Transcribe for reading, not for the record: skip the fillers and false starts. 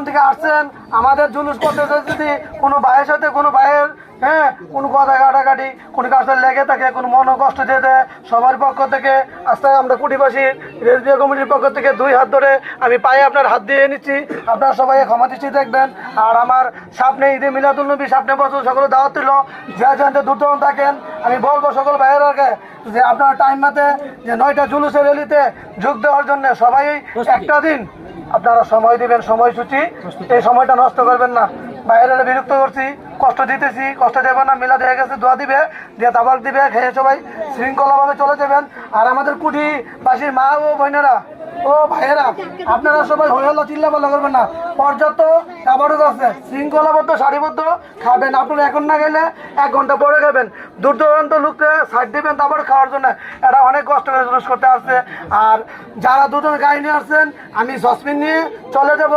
থেকে আসছেন আমাদের জুলুস করতেছে, যদি কোনো ভাইয়ের সাথে কোনো ভাইয়ের কোনো কথা কাটাকাটি কোনো কাজটা লেগে থাকে, কোনো মন কষ্ট দিয়ে দেয়, সবার পক্ষ থেকে আজকে আমরা কুটিবাসী রেলওয়ে কমিটির পক্ষ থেকে 2 হাত ধরে আমি পায়ে আপনার হাত দিয়ে নিচ্ছি। আপনারা সবাই ক্ষমা দৃষ্টি দেখবেন। আর আমার সামনে ঈদে মিলাদুন্নবী, সামনে বছর সকলে দাওয়াত দিল, যে জানতে দূর দূরান্ত থাকেন, আমি বলবো সকল ভাইয়েরাকে যে আপনারা টাইম মতে যে 9টা জুলুসের র্যালিতে যোগ দেওয়ার জন্য সবাই একটা দিন আপনারা সময় দিবেন, সময়সূচি, এই সময়টা নষ্ট করবেন না। বাইরে বিরক্ত করছি, কষ্ট দিতেছি, কষ্ট দেবেন না। মিলাদ হয়ে গেছে, দোয়া দিবে, দিয়ে তাবাক দিবে, খেয়ে সবাই শৃঙ্খলাভাবে চলে যাবেন। আর আমাদের কুটিবাসীর মা ও বোনেরা ও ভাইয়েরা, আপনারা সবাই হইহল্লা চিল্লাপাল্লা করবেন না। পর্যাপ্ত খাবারও আছে, শৃঙ্খলাবদ্ধ সারিবদ্ধ খাবেন। আপনারা এখন না গেলে 1 ঘন্টা পরে খাবেন। দূর দূরান্ত লোককে সাইড দিবেন তারপর খাওয়ার জন্য। এরা অনেক কষ্ট করে জুলুস করতে আসছে। আর যারা দুজন গাড়ি নিয়ে আসছেন, আমি সসপিন নিয়ে চলে যাব।